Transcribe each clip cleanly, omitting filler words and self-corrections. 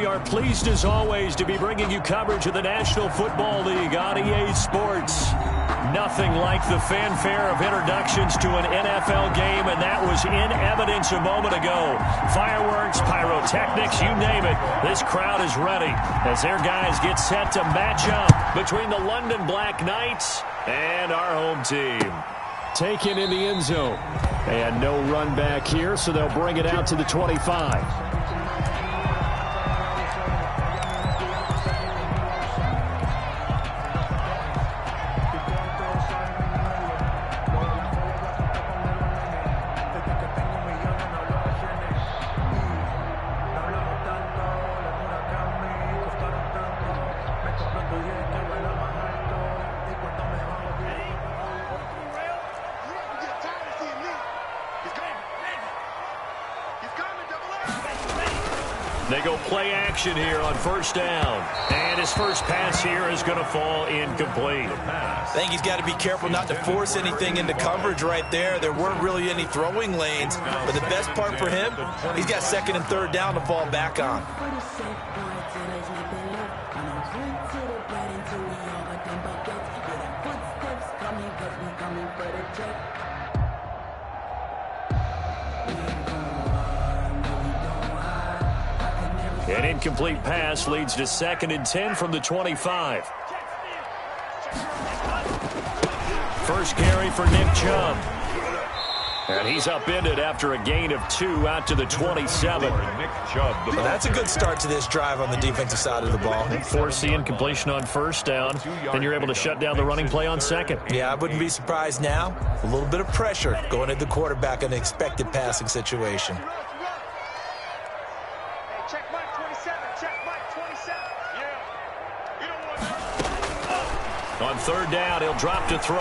we are pleased as always to be bringing you coverage of the National Football League on EA Sports. Nothing like the fanfare of introductions to an NFL game, and that was in evidence a moment ago. Fireworks, pyrotechnics, you name it. This crowd is ready as their guys get set to match up between the London Black Knights and our home team. Taken in the end zone. And no run back here, so they'll bring it out to the 25. They go play action here on first down. And his first pass here is going to fall incomplete. I think he's got to be careful not to force anything into coverage right there. There weren't really any throwing lanes. But the best part for him, he's got second and third down to fall back on. An incomplete pass leads to 2nd and 10 from the 25. First carry for Nick Chubb. And he's upended after a gain of 2 out to the 27. Well, that's a good start to this drive on the defensive side of the ball. Force the incompletion on first down. Then you're able to shut down the running play on second. Yeah, I wouldn't be surprised now. A little bit of pressure going at the quarterback in an expected passing situation. On third down, he'll drop to throw.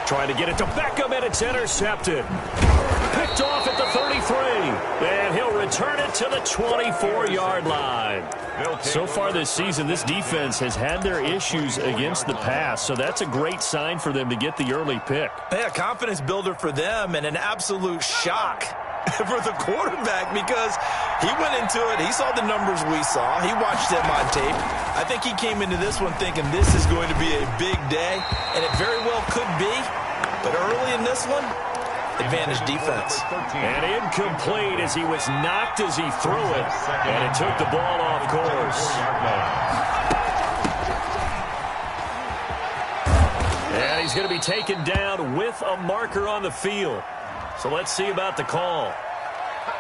Trying to get it to Beckham, and it's intercepted. Picked off at the 33. And he'll return it to the 24-yard line. So far this season, this defense has had their issues against the pass, so that's a great sign for them to get the early pick. Yeah, confidence builder for them and an absolute shock for the quarterback because he went into it. He saw the numbers we saw. He watched them on tape. I think he came into this one thinking this is going to be a big day, and it very well could be. But early in this one, advantage defense. And incomplete as he was knocked as he threw it, and it took the ball off course. And he's going to be taken down with a marker on the field. So let's see about the call.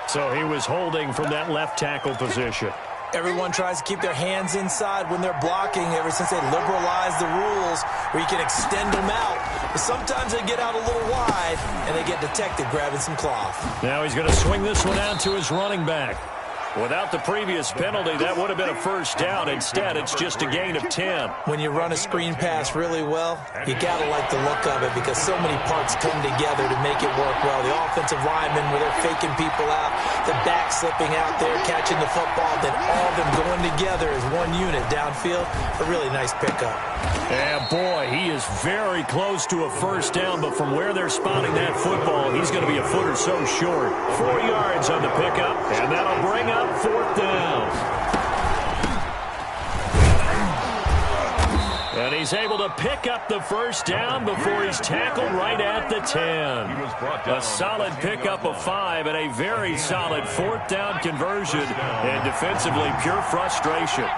So he was holding from that left tackle position. Everyone tries to keep their hands inside when they're blocking ever since they liberalized the rules where you can extend them out. But sometimes they get out a little wide and they get detected grabbing some cloth. Now he's going to swing this one out to his running back. Without the previous penalty, that would have been a first down. Instead, it's just a gain of 10. When you run a screen pass really well, you got to like the look of it because so many parts come together to make it work well. The offensive linemen, where they're faking people out, the back slipping out there, catching the football, then all of them going together as one unit downfield. A really nice pickup. And boy, he is very close to a first down, but from where they're spotting that football, he's going to be a foot or so short. 4 yards on the pickup, and that'll bring up fourth down. And he's able to pick up the first down before he's tackled right at the 10. A solid pickup of 5 and a very solid fourth down conversion, and defensively pure frustration.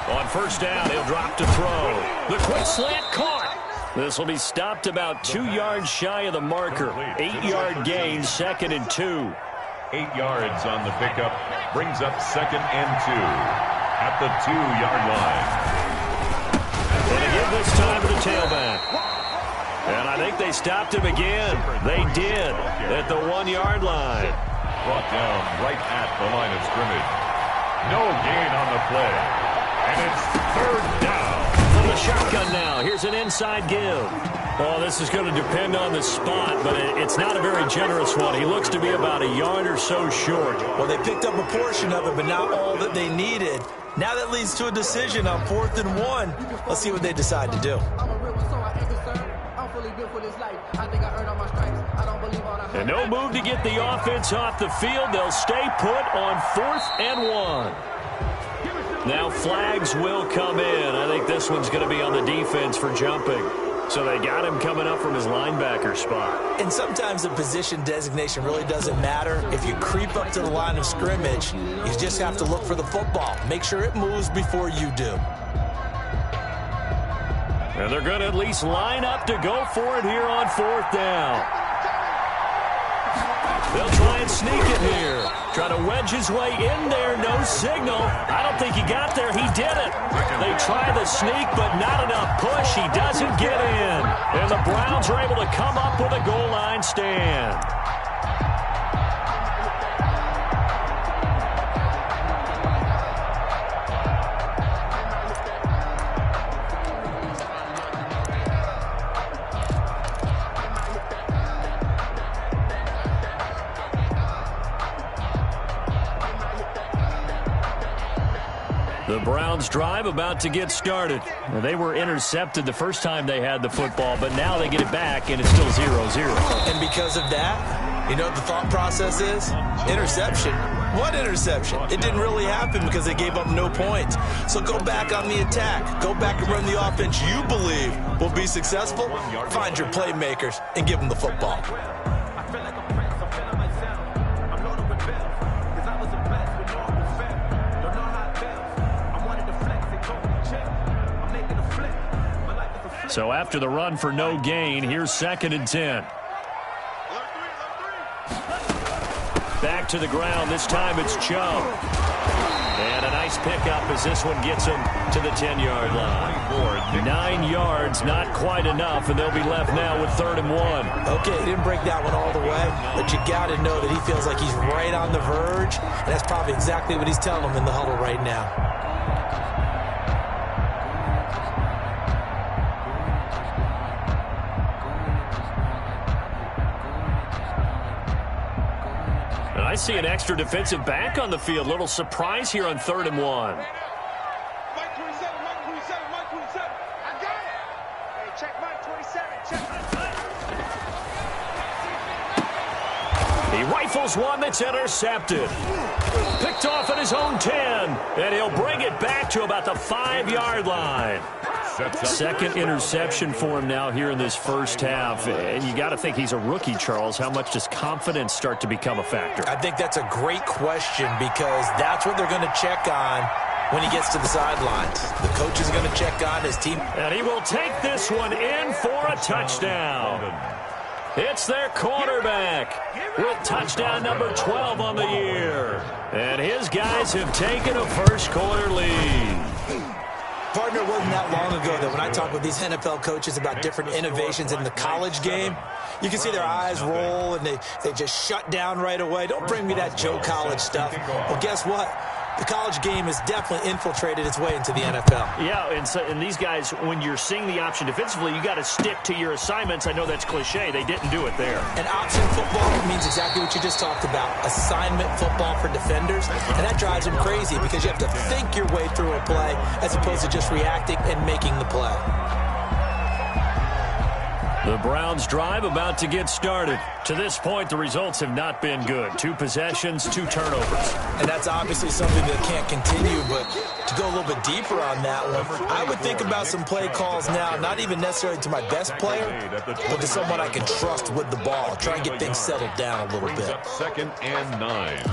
On first down, he'll drop to throw. The quick slant caught. This will be stopped about 2 yards shy of the marker. 8-yard gain, 2nd and 2. 8 yards on the pickup. Brings up 2nd and 2 at the 2-yard line. And again this time to the tailback. And I think they stopped him again. They did at the 1-yard line. Brought down right at the line of scrimmage. No gain on the play. And it's third down. From the shotgun now. Here's an inside give. Oh, this is going to depend on the spot, but it's not a very generous one. He looks to be about a yard or so short. Well, they picked up a portion of it, but not all that they needed. Now that leads to a decision on 4th and 1. Let's see what they decide to do. I'm a real, so I ain't concerned. I'm fully built for this life. I think I earned all my stripes. And no move to get the offense off the field. They'll stay put on 4th and 1. Now flags will come in. I think this one's going to be on the defense for jumping. So they got him coming up from his linebacker spot. And sometimes the position designation really doesn't matter. If you creep up to the line of scrimmage, you just have to look for the football. Make sure it moves before you do. And they're going to at least line up to go for it here on 4th down. They'll try and sneak it here. Try to wedge his way in there. No signal. I don't think he got there. He did it. They try the sneak, but not enough push. He doesn't get in. And the Browns are able to come up with a goal line stand. The Browns drive about to get started. They were intercepted the first time they had the football, but now they get it back, and it's still 0-0. And because of that, you know what the thought process is? Interception. What interception? It didn't really happen because they gave up no points. So go back on the attack. Go back and run the offense you believe will be successful. Find your playmakers and give them the football. So after the run for no gain, here's 2nd and 10. Back to the ground. This time it's Chubb. And a nice pickup as this one gets him to the 10-yard line. 9 yards, not quite enough, and they'll be left now with 3rd and 1. Okay, he didn't break that one all the way, but you got to know that he feels like he's right on the verge, and that's probably exactly what he's telling them in the huddle right now. I see an extra defensive back on the field. Little surprise here on 3rd and 1. Mike 27, Mike 27, Mike 27. I got it. Hey, check Mike 27. Check. He rifles one that's intercepted. Picked off at his own 10. And he'll bring it back to about the 5-yard line. 2nd interception for him now here in this first half. And you got to think he's a rookie, Charles. How much does confidence start to become a factor? I think that's a great question because that's what they're going to check on when he gets to the sidelines. The coach is going to check on his team. And he will take this one in for a touchdown. It's their quarterback with touchdown number 12 on the year. And his guys have taken a first-quarter lead. Partner, it wasn't that long ago that when I talk with these NFL coaches about different innovations in the college game, you can see their eyes roll and they just shut down right away. Don't bring me that Joe College stuff. Well, guess what? The college game has definitely infiltrated its way into the NFL. Yeah, and these guys, when you're seeing the option defensively, you got to stick to your assignments. I know that's cliche. They didn't do it there. And option football means exactly what you just talked about, assignment football for defenders. And that drives them crazy because you have to think your way through a play as opposed to just reacting and making the play. The Browns drive about to get started. To this point, the results have not been good. 2 possessions, 2 turnovers. And that's obviously something that can't continue, but to go a little bit deeper on that one, I would think about some play calls now, not even necessarily to my best player, but to someone I can trust with the ball. Try and get things settled down a little bit. 2nd and 9.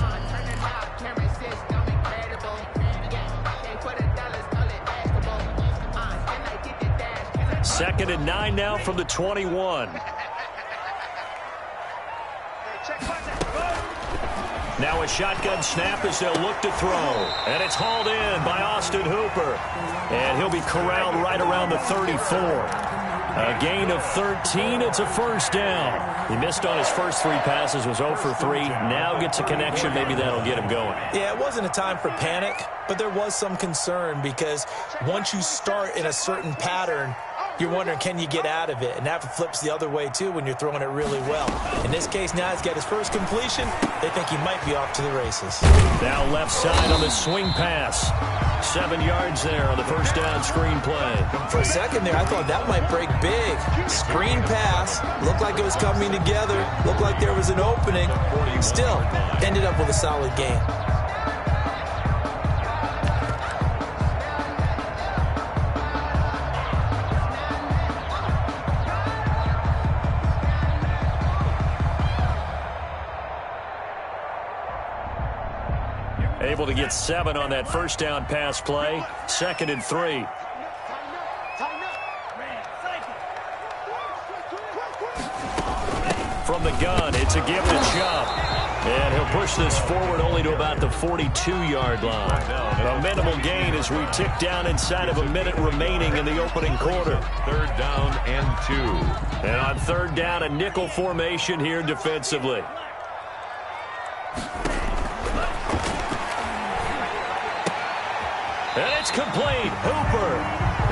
2nd and 9 now from the 21. Now a shotgun snap as they'll look to throw. And it's hauled in by Austin Hooper. And he'll be corralled right around the 34. A gain of 13. It's a first down. He missed on his first 3 passes, was 0 for 3. Now gets a connection. Maybe that'll get him going. Yeah, it wasn't a time for panic, but there was some concern because once you start in a certain pattern, you're wondering, can you get out of it? And that flips the other way, too, when you're throwing it really well. In this case, now he's got his first completion. They think he might be off to the races. Now left side on the swing pass. 7 yards there on the first down screen play. For a second there, I thought that might break big. Screen pass. Looked like it was coming together. Looked like there was an opening. Still, ended up with a solid gain. Able to get 7 on that first down pass play. 2nd and 3. From the gun, it's a give to Chubb. And he'll push this forward only to about the 42-yard line. A minimal gain as we tick down inside of a minute remaining in the opening quarter. 3rd down and 2. And on 3rd down, a nickel formation here defensively. And it's complete. Hooper.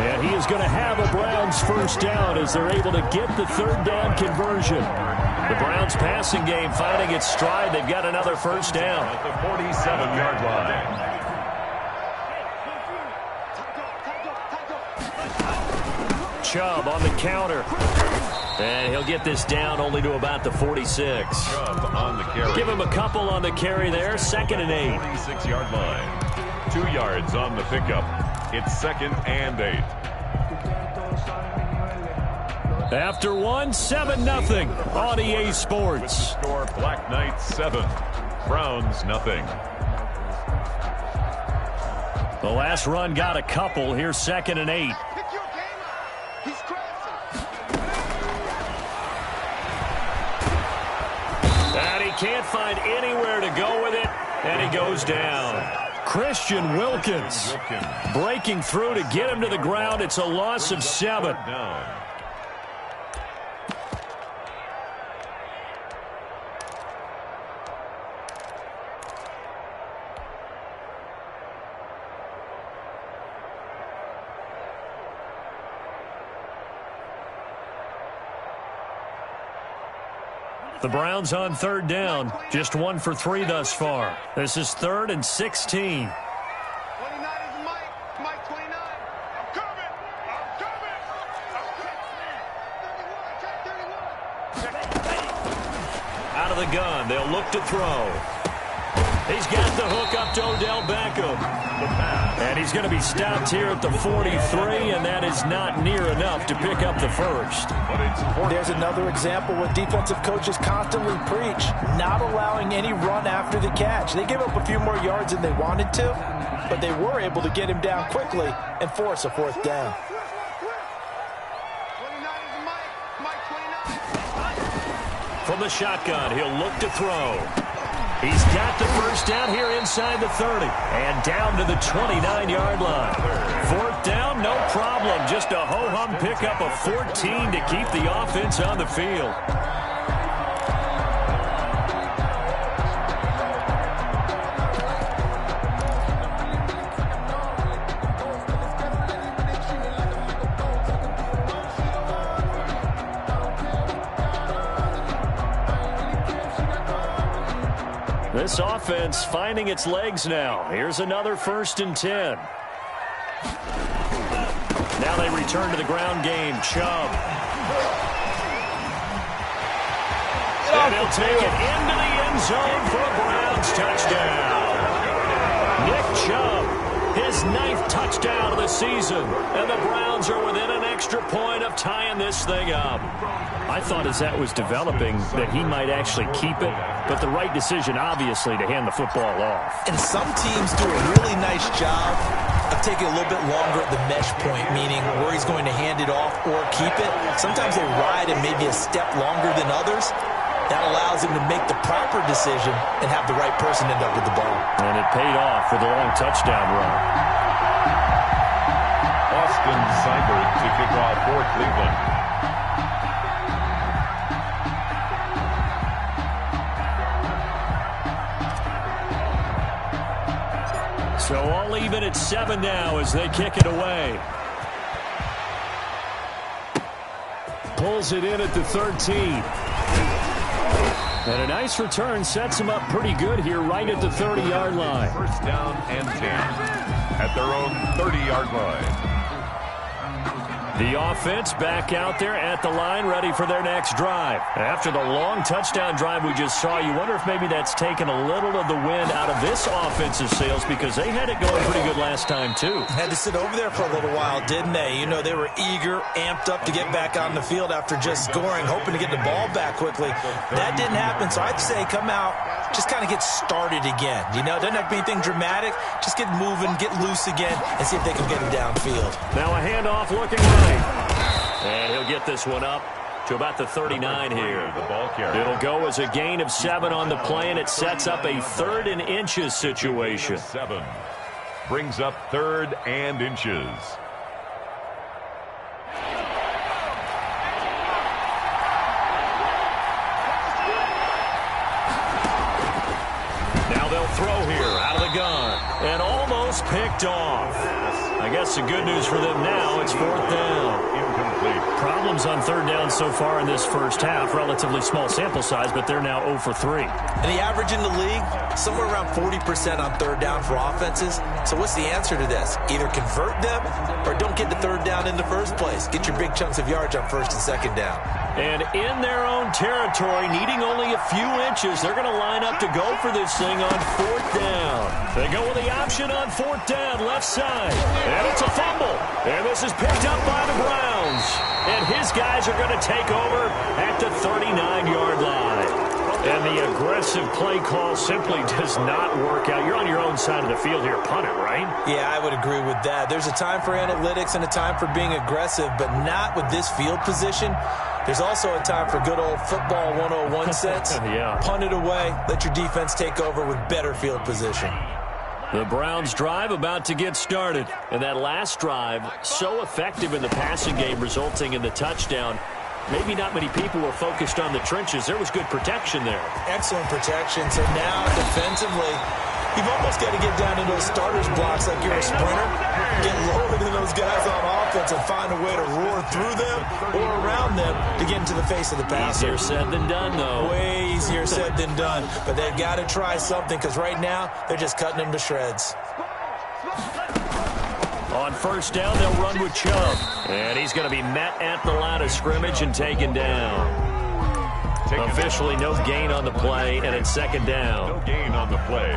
And he is going to have a Browns first down as they're able to get the 3rd down conversion. The Browns passing game finding its stride. They've got another first down. At the 47-yard line. Chubb on the counter. And he'll get this down only to about the 46. Chubb on the carry. Give him a couple on the carry there. 2nd and 8. 46-yard line. 2 yards on the pickup. It's 2nd and 8. After 1, 7-0 on EA Sports. Score Black Knights 7, Browns nothing. The last run got a couple. Here's 2nd and 8. Pick your game up. He's crazy. And he can't find anywhere to go with it, and he goes down. Christian Wilkins breaking through to get him to the ground. It's a loss of 7. The Browns on 3rd down, just 1 for 3 thus far. This is 3rd and 16. 29 is Mike. Mike 29. I'm coming. I'm coming. I'm coming. 31. Out of the gun, they'll look to throw. He's got the hook up to Odell Beckham. And he's going to be stopped here at the 43, and that is not near enough to pick up the first. There's another example where defensive coaches constantly preach, not allowing any run after the catch. They gave up a few more yards than they wanted to, but they were able to get him down quickly and force a 4th down. 29 is Mike. Mike 29. From the shotgun, he'll look to throw. He's got the first down here inside the 30 and down to the 29-yard line. 4th down, no problem. Just a ho-hum pickup of 14 to keep the offense on the field. This offense finding its legs now. Here's another 1st and 10. Now they return to the ground game. Chubb. And he'll take it into the end zone for a Browns touchdown. Nick Chubb, his 9th touchdown of the season. And the Browns are within an extra point of tying this thing up. I thought as that was developing that he might actually keep it, but the right decision, obviously, to hand the football off. And some teams do a really nice job of taking a little bit longer at the mesh point, meaning where he's going to hand it off or keep it. Sometimes they ride it maybe a step longer than others. That allows him to make the proper decision and have the right person end up with the ball. And it paid off with a long touchdown run. Austin Seibert to kick off for Cleveland. So all even at 7 now as they kick it away. pulls it in at the 13. And a nice return sets him up pretty good here right at the 30-yard line. First down and 10 at their own 30-yard line. The offense back out there at the line, ready for their next drive. After the long touchdown drive we just saw, you wonder if maybe that's taken a little of the wind out of this offensive sails, because they had it going pretty good last time, too. Had to sit over there for a little while, didn't they? You know, they were eager, amped up to get back on the field after just scoring, hoping to get the ball back quickly. That didn't happen, so I'd say come out, just kind of get started again. You know, it doesn't have to be anything dramatic. Just get moving, get loose again, and see if they can get it downfield. Now a handoff looking right. And he'll get this one up to about the 39 here. The ball carrier. It'll go as a gain of 7 on the play, and it sets up a 3rd and inches situation. 7 brings up 3rd and inches. Now they'll throw here out of the gun and almost picked off. I guess the good news for them now, it's 4th down. Incomplete. Problems on 3rd down so far in this first half. Relatively small sample size, but they're now 0 for 3. And the average in the league, somewhere around 40% on 3rd down for offenses. So what's the answer to this? Either convert them or don't get the 3rd down in the first place. Get your big chunks of yards on 1st and 2nd down. And in their own territory, needing only a few inches, they're going to line up to go for this thing on 4th down. They go with the option on 4th down, left side. And it's a fumble. And this is picked up by the Browns. And his guys are going to take over at the 39-yard line. And the aggressive play call simply does not work out. You're on your own side of the field here. Punt it, right? Yeah, I would agree with that. There's a time for analytics and a time for being aggressive, but not with this field position. There's also a time for good old football 101 sense. Yeah. Punt it away. Let your defense take over with better field position. The Browns drive about to get started. And that last drive, so effective in the passing game, resulting in the touchdown. Maybe not many people were focused on the trenches. There was good protection there. Excellent protection. So now defensively, you've almost got to get down to those starters blocks like you're a sprinter. Get lower than those guys on offense and find a way to roar through them or around them to get into the face of the passer. Easier said than done, though. Way easier said than done. But they've got to try something, because right now they're just cutting them to shreds. On 1st down, they'll run with Chubb. And he's going to be met at the line of scrimmage and taken down. Officially no gain on the play, and it's 2nd down. No gain on the play.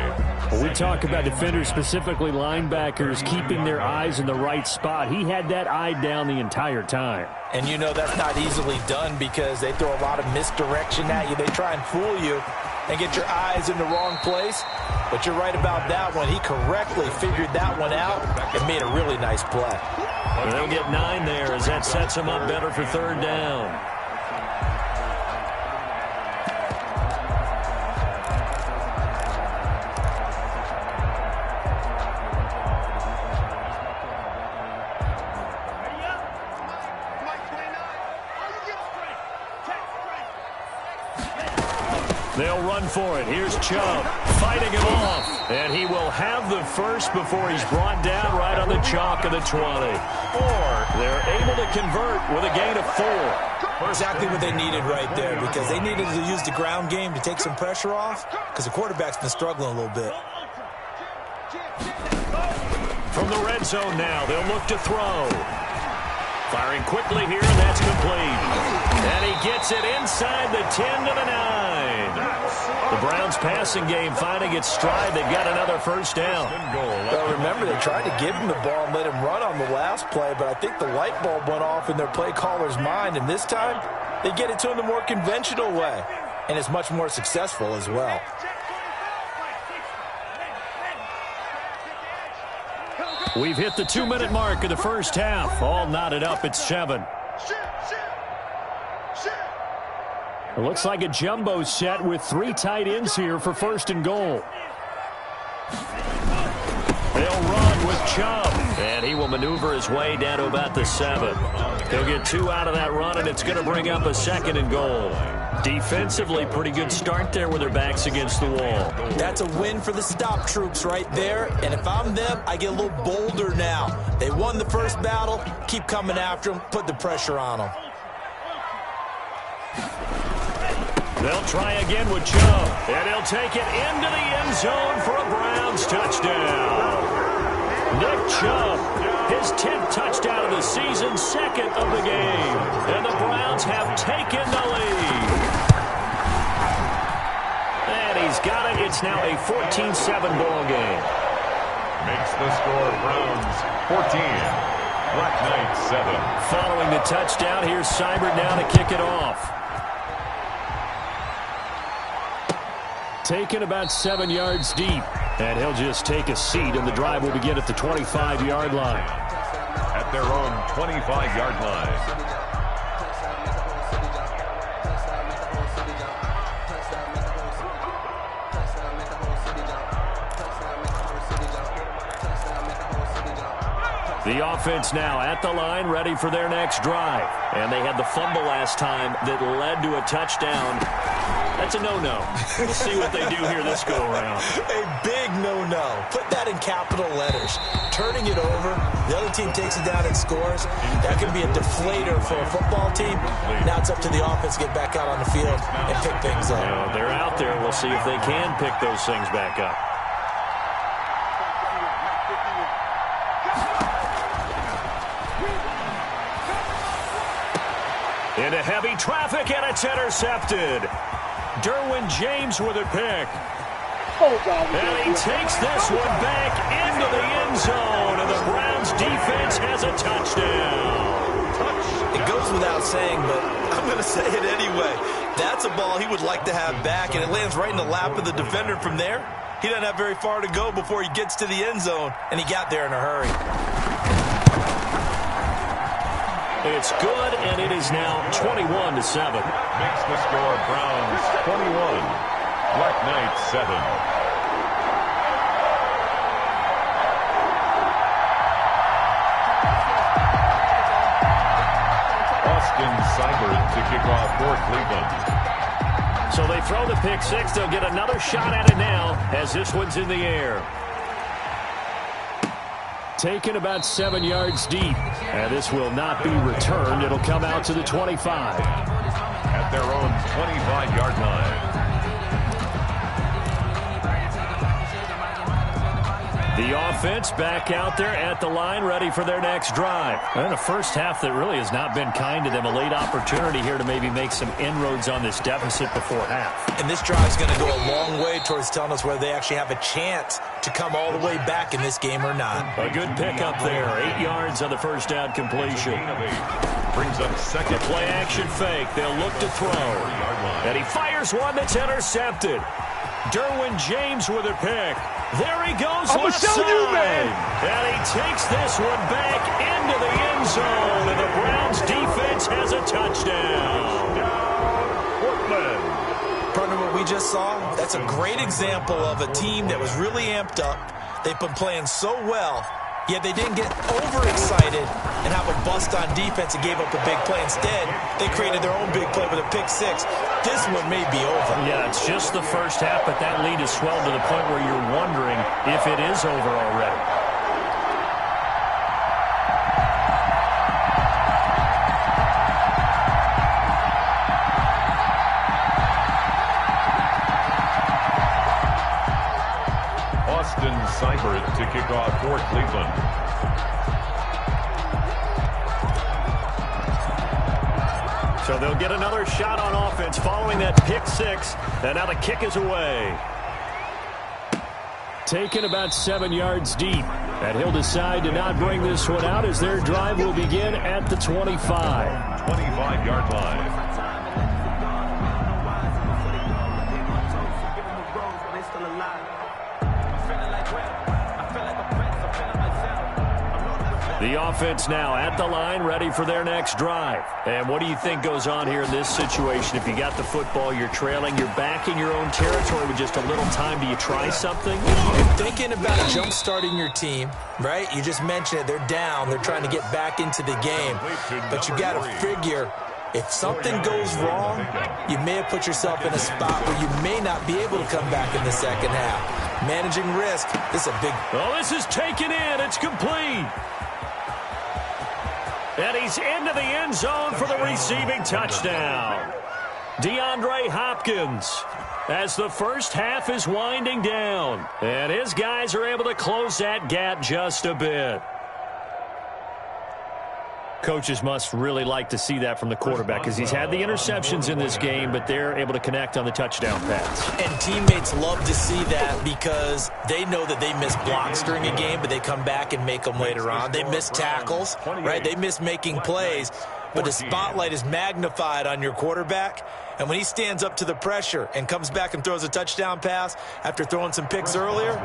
Well, we talk about defenders, specifically linebackers, keeping their eyes in the right spot. He had that eye down the entire time. And you know that's not easily done, because they throw a lot of misdirection at you. They try and fool you and get your eyes in the wrong place. But you're right about that one. He correctly figured that one out and made a really nice play. And they'll get 9 there as that sets him up better for 3rd down. They'll run for it. Here's Chubb fighting him off. And he will have the first before he's brought down right on the chalk of the 20. Or they're able to convert with a gain of 4. Exactly what they needed right there, because they needed to use the ground game to take some pressure off, because the quarterback's been struggling a little bit. From the red zone now, they'll look to throw. Firing quickly here, and that's complete. And he gets it inside the 10 to the 9. The Browns passing game finding its stride. They've got another 1st down. Well, remember, they tried to give him the ball and let him run on the last play, but I think the light bulb went off in their play caller's mind, and this time they get it to him the more conventional way, and it's much more successful as well. We've hit the 2-minute mark of the first half. All knotted up at 7. It looks like a jumbo set with 3 tight ends here for 1st and goal. They'll run with Chubb, and he will maneuver his way down to about the 7. He'll get 2 out of that run, and it's going to bring up a 2nd and goal. Defensively, pretty good start there with their backs against the wall. That's a win for the stop troops right there, and if I'm them, I get a little bolder now. They won the first battle, keep coming after them, put the pressure on them. They'll try again with Chubb, and he'll take it into the end zone for a Browns touchdown. Nick Chubb, his 10th touchdown of the season, second of the game. And the Browns have taken the lead. And he's got it. It's now a 14-7 ball game. Makes the score Browns 14, Black Knight 7. Following the touchdown, here's Seibert now to kick it off. Taken about 7 yards deep. And he'll just take a seat, and the drive will begin at the 25-yard line. At their own 25-yard line. The offense now at the line, ready for their next drive. And they had the fumble last time that led to a touchdown. That's a no-no. We'll see what they do here this go-around. A big no-no. Put that in capital letters. Turning it over, the other team takes it down and scores. That can be a deflator for a football team. Now it's up to the offense to get back out on the field and pick things up. You know, they're out there. We'll see if they can pick those things back up. Into heavy traffic, and it's intercepted. Derwin James with a pick. And he takes this one back into the end zone, and the Browns defense has a touchdown. It goes without saying, but I'm going to say it anyway. That's a ball he would like to have back, and it lands right in the lap of the defender from there. He doesn't have very far to go before he gets to the end zone, and he got there in a hurry. It's good, and it is now 21-7. Makes the score Browns 21, Black Knight 7. Austin Seibert to kick off for Cleveland. So they throw the pick six. They'll get another shot at it now as this one's in the air. Taken about 7 yards deep. And this will not be returned. It'll come out to the 25. At their own 25-yard line. The offense back out there at the line, ready for their next drive. And a first half that really has not been kind to them. A late opportunity here to maybe make some inroads on this deficit before half. And this drive is going to go a long way towards telling us whether they actually have a chance to come all the way back in this game or not. A good pickup there. 8 yards on the first down completion. Brings up second. Play action fake. They'll look to throw. And he fires one that's intercepted. Derwin James with a pick. There he goes left side. And he takes this one back into the end zone. And the Browns defense has a touchdown. Portland. Partner, what we just saw, that's a great example of a team that was really amped up. They've been playing so well, yet they didn't get overexcited and have a bust on defense and gave up a big play. Instead, they created their own big play with a pick six. This one may be over. Yeah, it's just the first half, but that lead has swelled to the point where you're wondering if it is over already. Austin Seibert to kick off for Cleveland. So they'll get another shot on offense following that pick six. And now the kick is away. Taken about 7 yards deep. And he'll decide to not bring this one out as their drive will begin at the 25. 25-yard line. The offense now at the line, ready for their next drive. And what do you think goes on here in this situation? If you got the football, you're trailing, you're back in your own territory with just a little time. Do you try something? You're thinking about jump-starting your team, right? You just mentioned it. They're down. They're trying to get back into the game. But you got to figure, if something goes wrong, you may have put yourself in a spot where you may not be able to come back in the second half. Managing risk, this is a big... Oh, this is taken in. It's complete. And he's into the end zone for the receiving touchdown. DeAndre Hopkins, as the first half is winding down. And his guys are able to close that gap just a bit. Coaches must really like to see that from the quarterback because he's had the interceptions in this game, but they're able to connect on the touchdown pass. And teammates love to see that because they know that they miss blocks during a game, but they come back and make them later on. They miss tackles, right? They miss making plays, but the spotlight is magnified on your quarterback. And when he stands up to the pressure and comes back and throws a touchdown pass after throwing some picks earlier,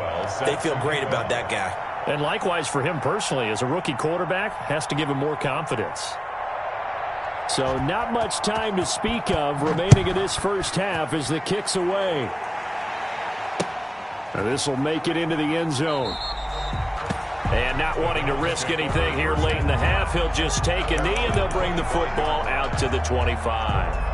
they feel great about that guy. And likewise for him personally, as a rookie quarterback, has to give him more confidence. So not much time to speak of remaining in this first half as the kick's away. And this will make it into the end zone. And not wanting to risk anything here late in the half, he'll just take a knee and they'll bring the football out to the 25.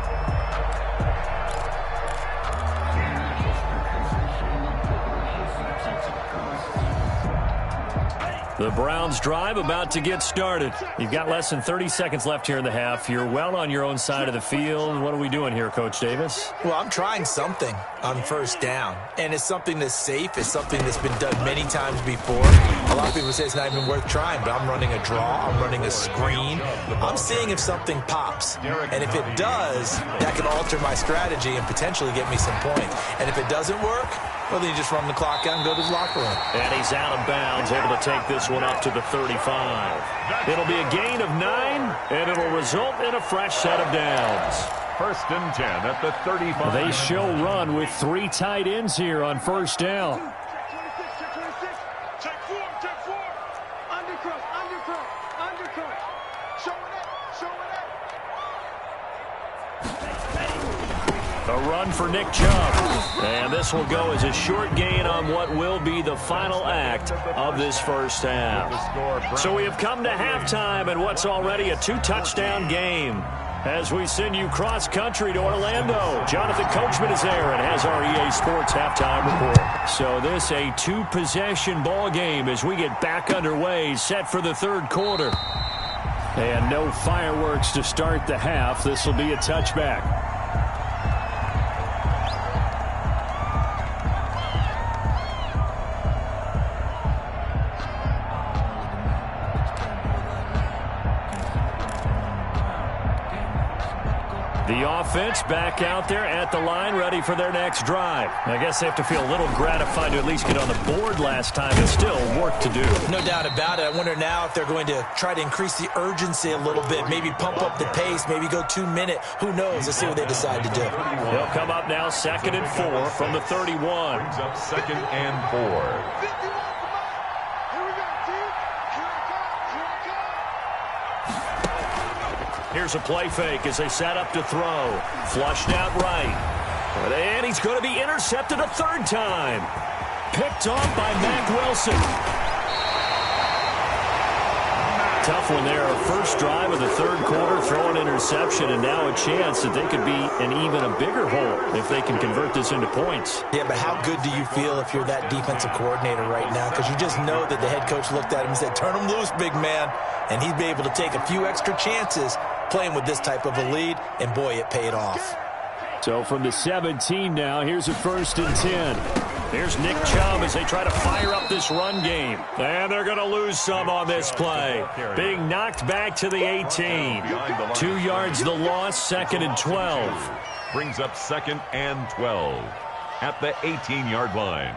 The Browns drive about to get started. You've got less than 30 seconds left here in the half. You're well on your own side of the field. What are we doing here, Coach Davis? Well, I'm trying something on first down, and it's something that's safe. It's something that's been done many times before. A lot of people say it's not even worth trying, but I'm running a draw. I'm running a screen. I'm seeing if something pops, and if it does, that can alter my strategy and potentially get me some points. And if it doesn't work, well, then you just run the clock out and go to his locker room. And he's out of bounds, able to take this one up to the 35. It'll be a gain of 9, and it'll result in a fresh set of downs. First and 10 at the 35. They show run with 3 tight ends here on first down. Check 4, check 4. Undercut, undercut, undercut. Showing it, showing it. A run for Nick Chubb. And this will go as a short gain on what will be the final act of this first half. So we have come to halftime in what's already a 2-touchdown game. As we send you cross-country to Orlando, Jonathan Coachman is there and has our EA Sports halftime report. So this a 2-possession ball game as we get back underway, set for the third quarter. And no fireworks to start the half. This will be a touchback. The offense back out there at the line, ready for their next drive. I guess they have to feel a little gratified to at least get on the board last time, but still work to do. No doubt about it. I wonder now if they're going to try to increase the urgency a little bit, maybe pump up the pace, maybe go 2-minute. Who knows? Let's see what they decide to do. They'll come up now 2nd and 4 from the 31. Brings up 2nd and 4. Here's a play fake as they set up to throw. Flushed out right. And he's going to be intercepted a 3rd time. Picked off by Mack Wilson. Tough one there. First drive of the 3rd quarter, throw an interception, and now a chance that they could be in even a bigger hole if they can convert this into points. Yeah, but how good do you feel if you're that defensive coordinator right now? Because you just know that the head coach looked at him and said, turn him loose, big man. And he'd be able to take a few extra chances playing with this type of a lead, and boy, it paid off. So from the 17 now, here's a 1st and 10. Here's Nick Chubb as they try to fire up this run game. And they're going to lose some on this play. Being knocked back to the 18. 2 yards the loss, 2nd and 12. Brings up 2nd and 12 at the 18-yard line.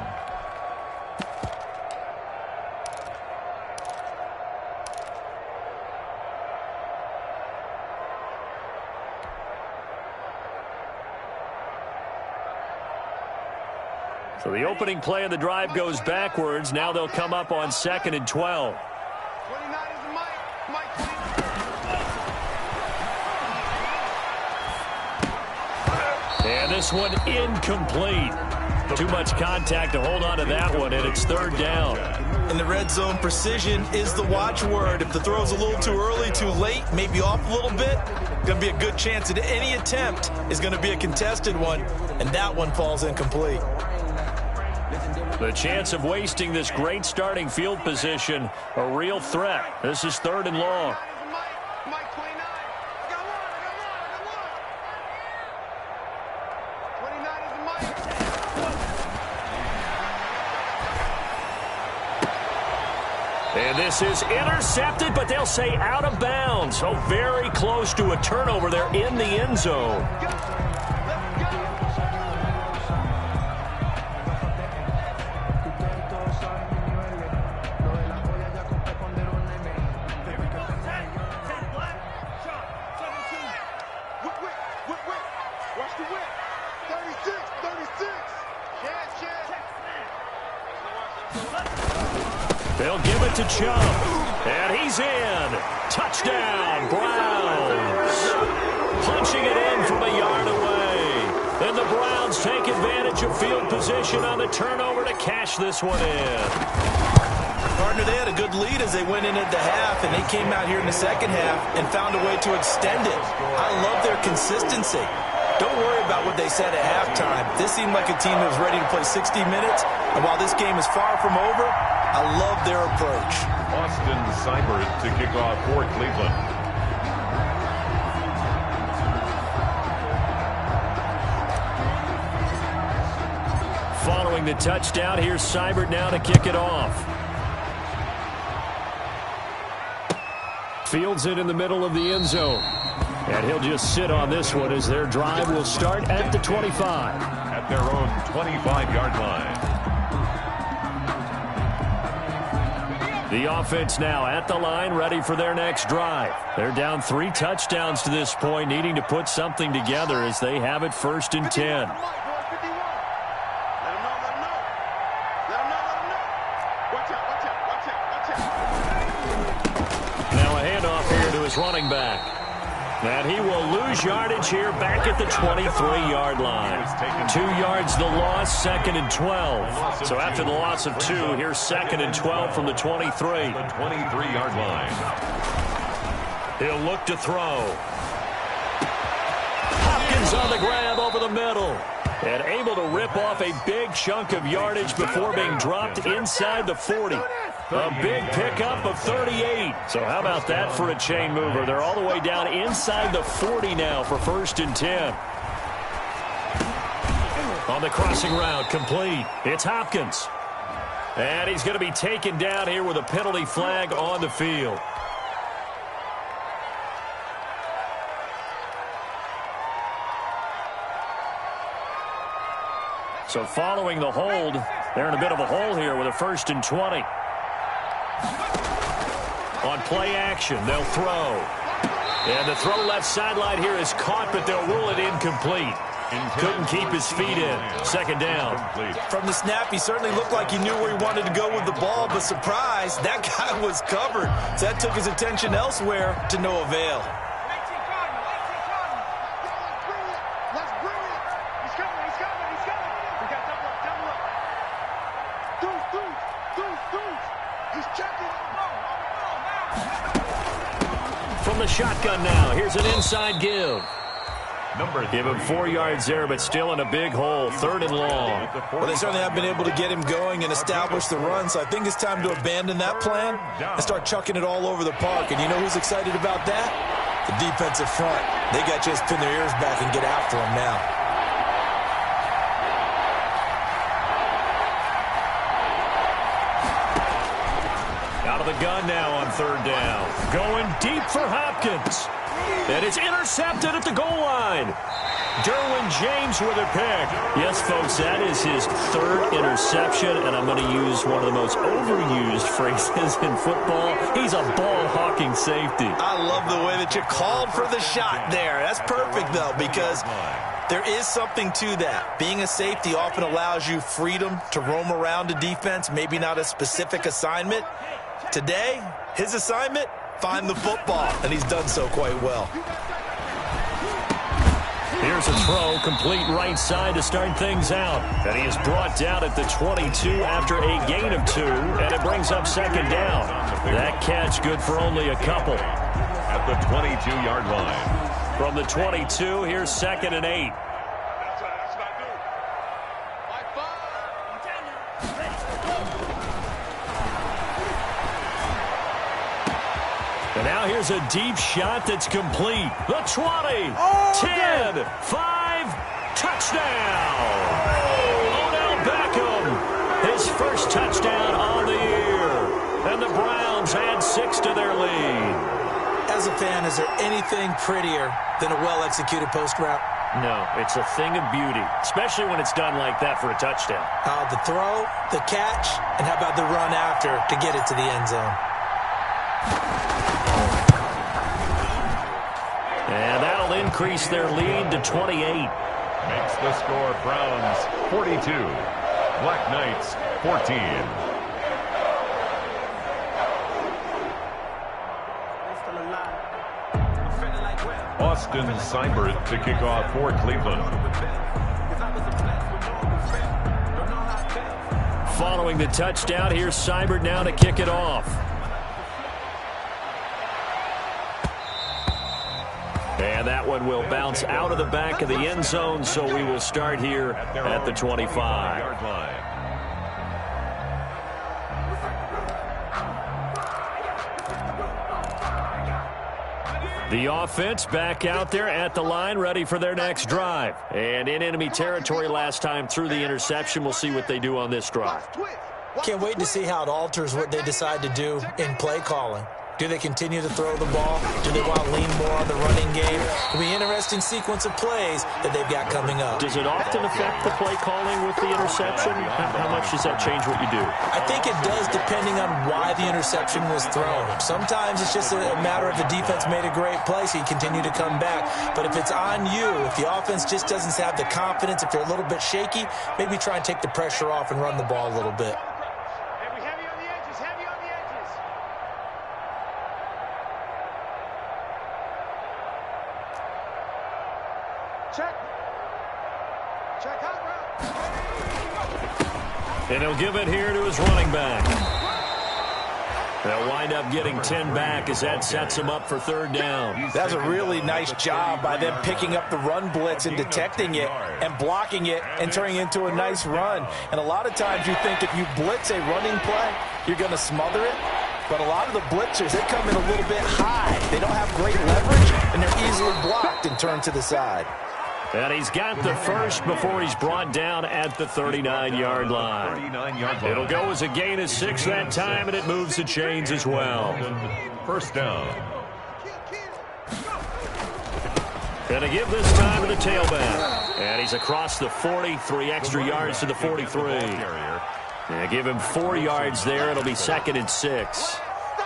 So the opening play of the drive goes backwards. Now they'll come up on 2nd and 12. 29 is Mike. Mike 29. And this one incomplete. Too much contact to hold on to that one, and it's 3rd down. In the red zone, precision is the watchword. If the throw's a little too early, too late, maybe off a little bit, going to be a good chance that any attempt is going to be a contested one, and that one falls incomplete. The chance of wasting this great starting field position, a real threat. This is 3rd and long. Mike 29. I got one. And this is intercepted, but they'll say out of bounds. So very close to a turnover there in the end zone. Watch the whip. 36, 36. They'll give it to Chubb. And he's in. Touchdown, Browns. Punching it in from a yard away. And the Browns take advantage of field position on the turnover to cash this one in. Partner, they had a good lead as they went in at the half, and they came out here in the second half and found a way to extend it. I love their consistency. Don't worry about what they said at halftime. This seemed like a team that was ready to play 60 minutes, and while this game is far from over, I love their approach. Austin Seibert to kick off for Cleveland. Following the touchdown, here's Seibert now to kick it off. Fields it in the middle of the end zone. And he'll just sit on this one as their drive will start at the 25. At their own 25-yard line. The offense now at the line, ready for their next drive. They're down 3 touchdowns to this point, needing to put something together as they have it 1st and 10. Now a handoff here to his running back. And he will lose yardage here back at the 23-yard line. 2 yards the loss, 2nd and 12. So after the loss of 2, here's 2nd and 12 from the 23. The 23-yard line. He'll look to throw. Hopkins on the grab over the middle. And able to rip off a big chunk of yardage before being dropped inside the 40. A big pickup of 38. So how about that for a chain mover? They're all the way down inside the 40 now for 1st and 10. On the crossing route, complete. It's Hopkins. And he's going to be taken down here with a penalty flag on the field. So following the hold, they're in a bit of a hole here with a 1st and 20. On play action, they'll throw. And the throw left sideline here is caught, but they'll rule it incomplete. Couldn't keep his feet in. 2nd down. From the snap, he certainly looked like he knew where he wanted to go with the ball, but surprise, that guy was covered. So that took his attention elsewhere to no avail. Let's bring it. He's coming. We got double up. Deuce. He's checking. From the shotgun now, here's an inside give. Give him 4 yards there, but still in a big hole. 3rd and long. Well, they certainly have been able to get him going and establish the run, so I think it's time to abandon that plan and start chucking it all over the park. And you know who's excited about that? The defensive front. They got to just pin their ears back and get after him now. Out of the gun now on 3rd down. Going deep for Hopkins. And it's intercepted at the goal line. Derwin James with a pick. Yes, folks, that is his 3rd interception, and I'm going to use one of the most overused phrases in football. He's a ball-hawking safety. I love the way that you called for the shot there. That's perfect, though, because there is something to that. Being a safety often allows you freedom to roam around a defense, maybe not a specific assignment. Today, his assignment, find the football, and he's done so quite well. Here's a throw, complete right side to start things out. And he is brought down at the 22 after a gain of 2, and it brings up 2nd down. That catch good for only a couple. At the 22-yard line. From the 22, here's 2nd and 8. And now here's a deep shot that's complete. The 20, 10, 5, touchdown! Odell Beckham, his 1st touchdown on the year. And the Browns Bills add 6 to their lead. As a fan, is there anything prettier than a well-executed post route? No, it's a thing of beauty, especially when it's done like that for a touchdown. The throw, the catch, and how about the run after to get it to the end zone? And that'll increase their lead to 28. Makes the score Browns 42, Black Knights 14. Austin Seibert to kick off for Cleveland. Following the touchdown, here's Seibert now to kick it off. And that one will bounce out of the back of the end zone, so we will start here at the 25. The offense back out there at the line, ready for their next drive. And in enemy territory last time through the interception. We'll see what they do on this drive. Can't wait to see how it alters what they decide to do in play calling. Do they continue to throw the ball? Do they want to lean more on the running game? It'll be an interesting sequence of plays that they've got coming up. Does it often affect the play calling with the interception? How much does that change what you do? I think it does, depending on why the interception was thrown. Sometimes it's just a matter of the defense made a great play, so you continue to come back. But if it's on you, if the offense just doesn't have the confidence, if they're a little bit shaky, maybe try and take the pressure off and run the ball a little bit. And he'll give it here to his running back. They'll wind up getting 10 back as that sets him up for third down. That's a really nice job by them picking up the run blitz and detecting it and blocking it and turning it into a nice run. And a lot of times you think if you blitz a running play, you're going to smother it. But a lot of the blitzers, they come in a little bit high. They don't have great leverage, and they're easily blocked and turned to the side. And he's got the first before he's brought down at the 39-yard line. It'll go as a gain of 6 that time, and it moves the chains as well. First down. Gonna give this time to the tailback. And he's across the 40, 3 extra yards to the 43. And give him 4 yards there. It'll be 2nd and 6.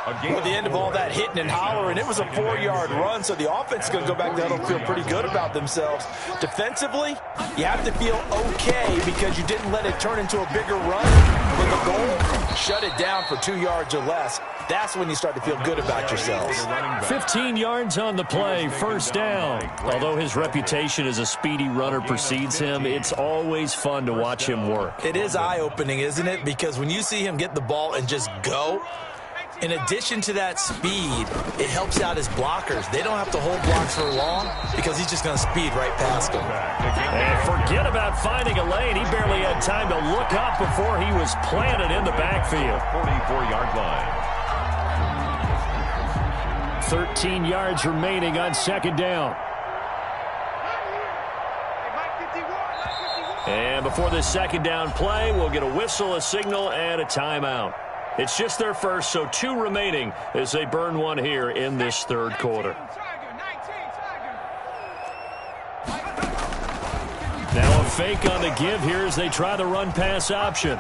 At the end of all that hitting and hollering, it was a 4-yard run, so the offense is going to go back there and feel pretty good about themselves. Defensively, you have to feel okay because you didn't let it turn into a bigger run. When the goal, shut it down for 2 yards or less. That's when you start to feel good about yourselves. 15 yards on the play, first down. Although his reputation as a speedy runner precedes him, it's always fun to watch him work. It is eye-opening, isn't it? Because when you see him get the ball and just go, in addition to that speed, it helps out his blockers. They don't have to hold blocks for long because he's just going to speed right past them. And forget about finding a lane. He barely had time to look up before he was planted in the backfield. 44-yard line. 13 yards remaining on second down. And before this second down play, we'll get a whistle, a signal, and a timeout. It's just their first, so 2 remaining as they burn one here in this third quarter. Now a fake on the give here as they try the run-pass option.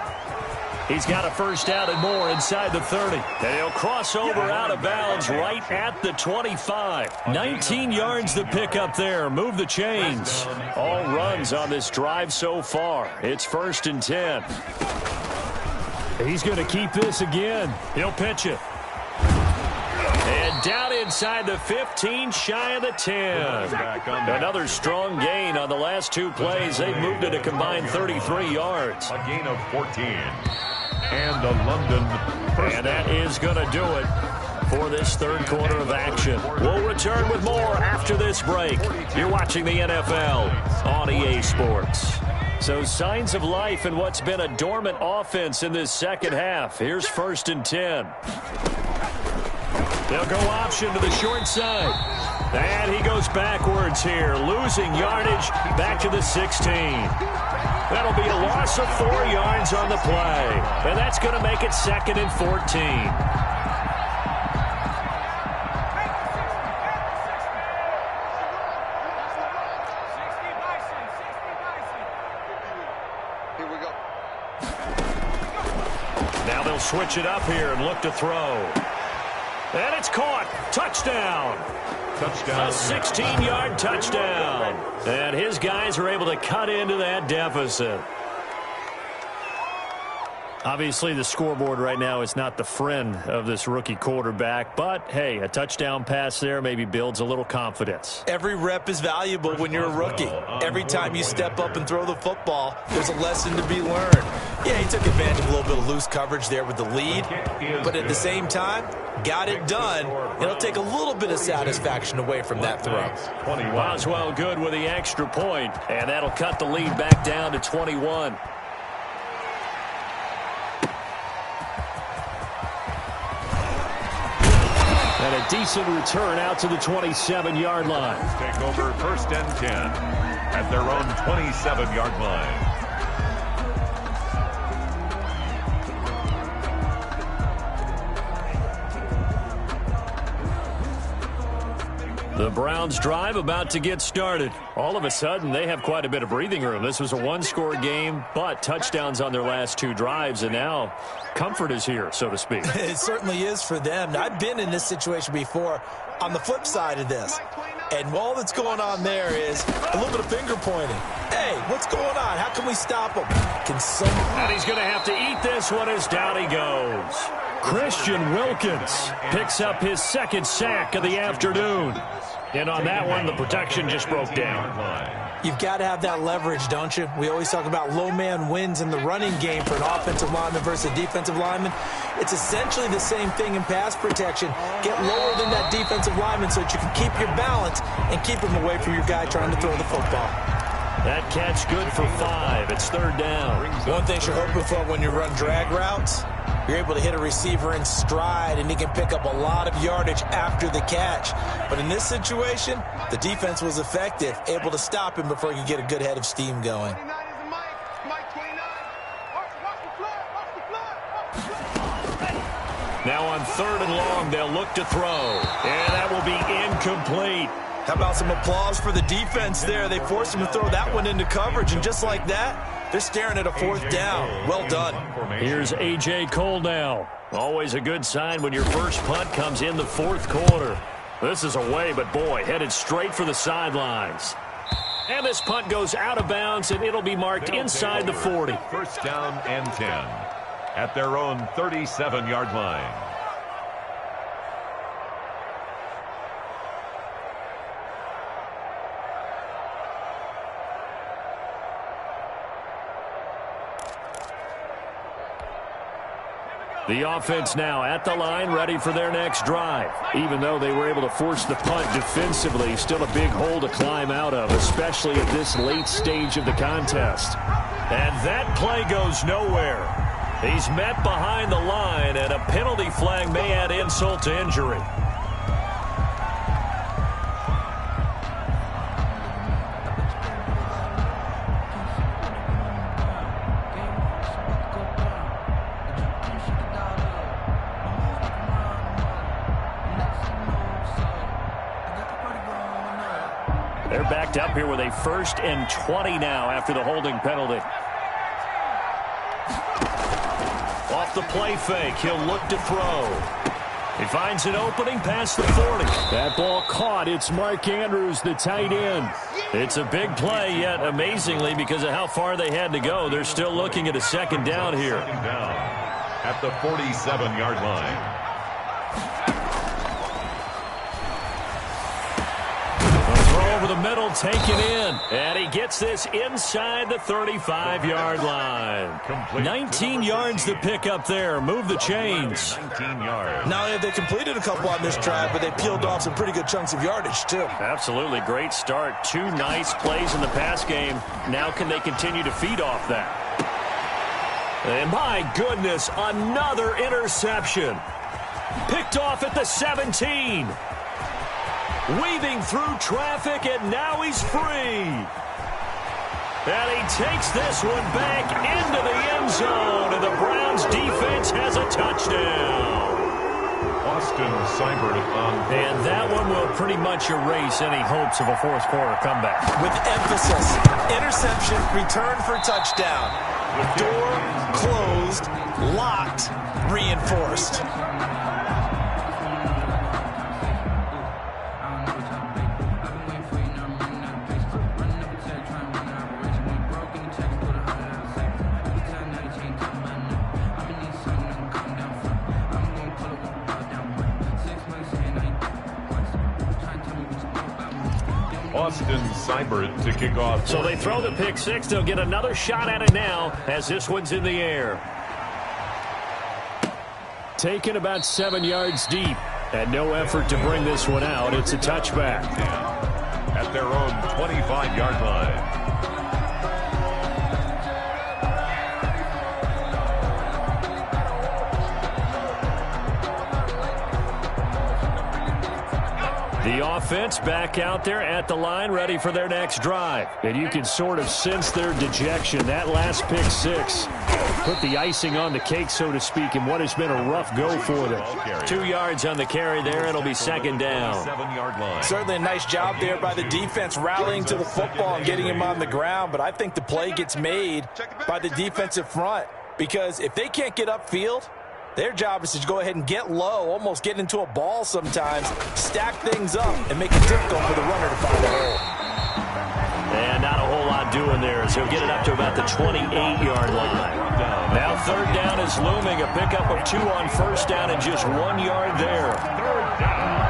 He's got a first down and more inside the 30. And he'll cross over out of bounds right at the 25. 19 yards to pick up there. Move the chains. All runs on this drive so far. It's 1st and 10. He's going to keep this again. He'll pitch it. And down inside the 15, shy of the 10. Another strong gain on the last 2 plays. They've moved it a combined 33 yards. A gain of 14. And a London first. And that is going to do it for this third quarter of action. We'll return with more after this break. You're watching the NFL on EA Sports. So signs of life in what's been a dormant offense in this second half. Here's 1st and 10. They'll go option to the short side. And he goes backwards here, losing yardage back to the 16. That'll be a loss of 4 yards on the play. And that's going to make it 2nd and 14. switch it up here and look to throw. And it's caught. Touchdown. Touchdown. A 16-yard touchdown. And his guys are able to cut into that deficit. Obviously, the scoreboard right now is not the friend of this rookie quarterback. But, hey, a touchdown pass there maybe builds a little confidence. Every rep is valuable when you're a rookie. Every time you step up and throw the football, there's a lesson to be learned. Yeah, he took advantage of a little bit of loose coverage there with the lead. But at the same time, got it done. It'll take a little bit of satisfaction away from that throw. Boswell good with the extra point, and that'll cut the lead back down to 21. And a decent return out to the 27-yard line. Take over 1st and 10 at their own 27-yard line. The Browns drive about to get started. All of a sudden, they have quite a bit of breathing room. This was a one-score game, but touchdowns on their last 2 drives, and now comfort is here, so to speak. It certainly is for them. I've been in this situation before on the flip side of this. And all that's going on there is a little bit of finger pointing. Hey, what's going on? How can we stop him? Can someone... And he's going to have to eat this one as down he goes. Christian Wilkins picks up his 2nd sack of the afternoon. And on that one, the protection just broke down. You've got to have that leverage, don't you? We always talk about low man wins in the running game for an offensive lineman versus a defensive lineman. It's essentially the same thing in pass protection. Get lower than that defensive lineman so that you can keep your balance and keep him away from your guy trying to throw the football. That catch good for 5. It's 3rd down. One thing you're hoping for when you run drag routes, you're able to hit a receiver in stride, and he can pick up a lot of yardage after the catch. But in this situation, the defense was effective, able to stop him before he could get a good head of steam going. Now on 3rd and long, they'll look to throw. And that will be incomplete. How about some applause for the defense there? They forced him to throw that one into coverage, and just like that, they're staring at a 4th down. Well done. Here's A.J. Cole now. Always a good sign when your first punt comes in the 4th quarter. This is away, but boy, headed straight for the sidelines. And this punt goes out of bounds, and it'll be marked inside the 40. 1st down and 10 at their own 37-yard line. The offense now at the line, ready for their next drive. Even though they were able to force the punt defensively, still a big hole to climb out of, especially at this late stage of the contest. And that play goes nowhere. He's met behind the line, and a penalty flag may add insult to injury. They're backed up here with a 1st and 20 now after the holding penalty. Off the play fake, he'll look to throw. He finds an opening past the 40. That ball caught. It's Mark Andrews, the tight end. It's a big play, yet amazingly, because of how far they had to go, they're still looking at a 2nd down here. 2nd down at the 47-yard line. Over the middle, taken in. And he gets this inside the 35-yard line. 19 yards to pick up there. Move the chains. 19 yards. Not only have they completed a couple on this drive, but they peeled off some pretty good chunks of yardage, too. Absolutely. Great start. 2 nice plays in the pass game. Now can they continue to feed off that? And my goodness, another interception. Picked off at the 17. Weaving through traffic, and now he's free. And he takes this one back into the end zone, and the Browns defense has a touchdown. Austin Seibert on. And that one will pretty much erase any hopes of a 4th quarter comeback. With emphasis, interception, return for touchdown. Door closed, locked, reinforced. Austin Seibert to kick off. So they throw the pick six. They'll get another shot at it now as this one's in the air. Taken about 7 yards deep. And no effort to bring this one out. It's a touchback. At their own 25-yard line. The offense back out there at the line, ready for their next drive. And you can sort of sense their dejection. That last pick six put the icing on the cake, so to speak, in what has been a rough go for them. 2 yards on the carry there. It'll be second down. 7-yard line. Certainly a nice job there by the defense rallying to the football and getting him on the ground. But I think the play gets made by the defensive front, because if they can't get upfield, their job is to go ahead and get low, almost get into a ball sometimes, stack things up, and make it difficult for the runner to find a hole. And not a whole lot doing there, as he'll get it up to about the 28-yard line. Now third down is looming, a pickup of 2 on first down and just 1 yard there. Third down.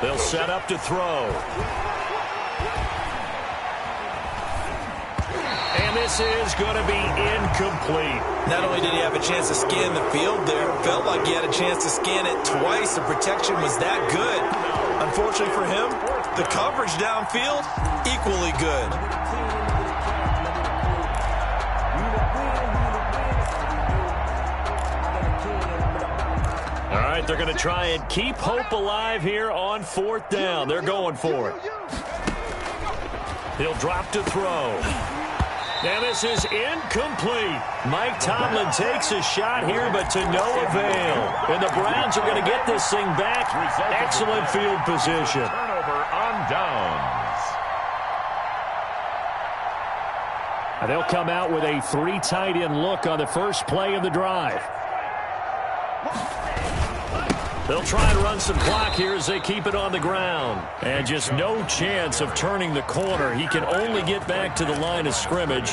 They'll set up to throw. And this is going to be incomplete. Not only did he have a chance to scan the field there, it felt like he had a chance to scan it twice. The protection was that good. Unfortunately for him, the coverage downfield, equally good. All right, they're going to try and keep hope alive here on fourth down. They're going for it. He'll drop to throw. And this is incomplete. Mike Tomlin takes a shot here, but to no avail. And the Browns are going to get this thing back. Excellent field position. Turnover on downs. And they'll come out with a 3 tight end look on the first play of the drive. They'll try and run some clock here as they keep it on the ground. And just no chance of turning the corner. He can only get back to the line of scrimmage.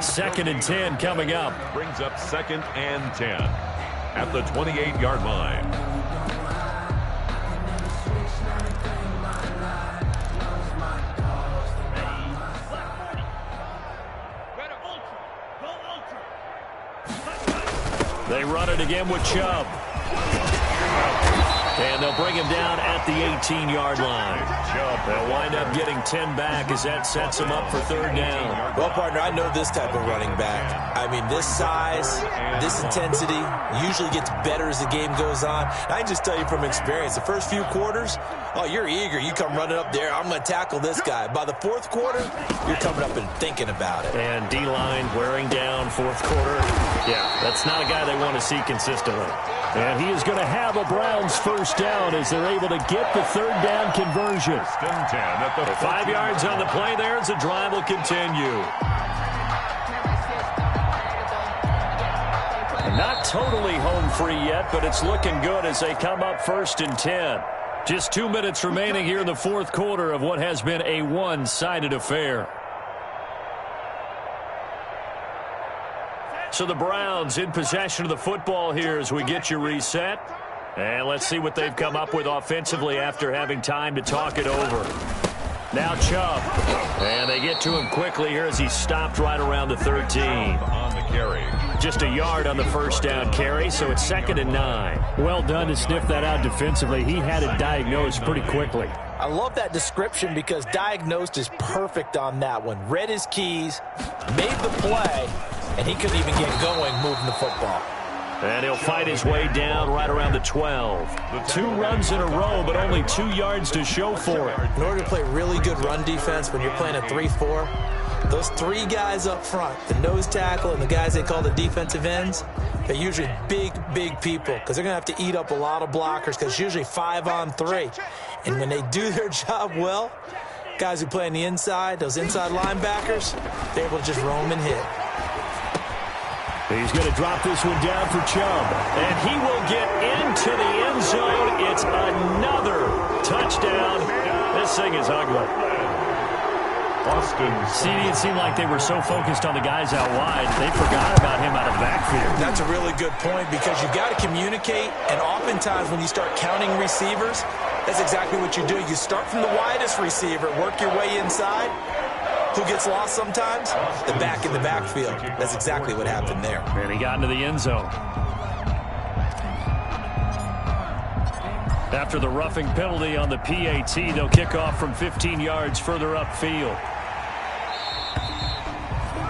2nd and 10 coming up. Brings up 2nd and 10 at the 28-yard line. They run it again with Chubb. And they'll bring him down at the 18-yard line. They'll wind up getting 10 back as that sets him up for third down. Well, partner, I know this type of running back. I mean, this size, this intensity usually gets better as the game goes on. I can just tell you from experience, the first few quarters, oh, you're eager. You come running up there, I'm going to tackle this guy. By the fourth quarter, you're coming up and thinking about it. And D-line wearing down fourth quarter. Yeah, that's not a guy they want to see consistently. And he is going to have a Browns first down as they're able to get the third down conversion. 5 yards on the play there as the drive will continue. Not totally home free yet, but it's looking good as they come up 1st and 10. Just 2 minutes remaining here in the fourth quarter of what has been a one-sided affair. So the Browns in possession of the football here as we get you reset. And let's see what they've come up with offensively after having time to talk it over. Now Chubb. And they get to him quickly here as he stopped right around the 13. On the carry. Just a yard on the first down carry, so it's 2nd and 9. Well done to sniff that out defensively. He had it diagnosed pretty quickly. I love that description because diagnosed is perfect on that one. Read his keys, made the play, and he couldn't even get going moving the football. And he'll fight his way down right around the 12. 2 runs in a row, but only 2 yards to show for it. In order to play really good run defense when you're playing a 3-4, Those three guys up front, the nose tackle and the guys they call the defensive ends, they're usually big, big people because they're going to have to eat up a lot of blockers because it's usually 5-on-3. And when they do their job well, guys who play on the inside, those inside linebackers, they're able to just roam and hit. He's going to drop this one down for Chubb. And he will get into the end zone. It's another touchdown. This thing is ugly. CD, it seemed like they were so focused on the guys out wide, they forgot about him out of the backfield. That's a really good point because you've got to communicate, and oftentimes when you start counting receivers, that's exactly what you do. You start from the widest receiver, work your way inside. Who gets lost sometimes? The back in the backfield. That's exactly what happened there. And he got into the end zone. After the roughing penalty on the PAT, they'll kick off from 15 yards further upfield.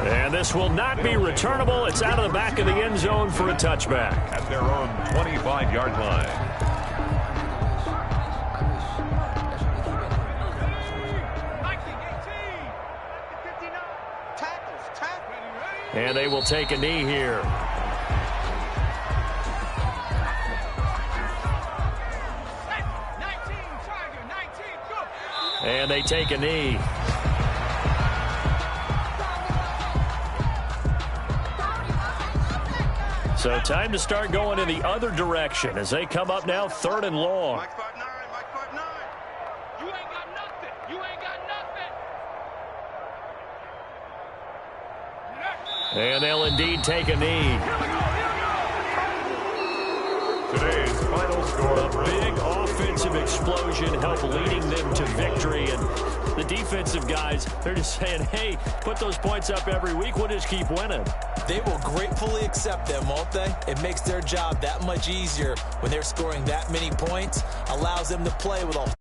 And this will not be returnable. It's out of the back of the end zone for a touchback. At their own 25-yard line. And they will take a knee here. And they take a knee. So time to start going in the other direction as they come up now 3rd and long. Mike 5-9, Mike 5-9. You ain't got nothing. You ain't got nothing. And they'll indeed take a knee. Today's final score. A big offensive explosion helped leading them to victory. And the defensive guys, they're just saying, hey, put those points up every week. We'll just keep winning. They will gratefully accept them, won't they? It makes their job that much easier when they're scoring that many points. Allows them to play with a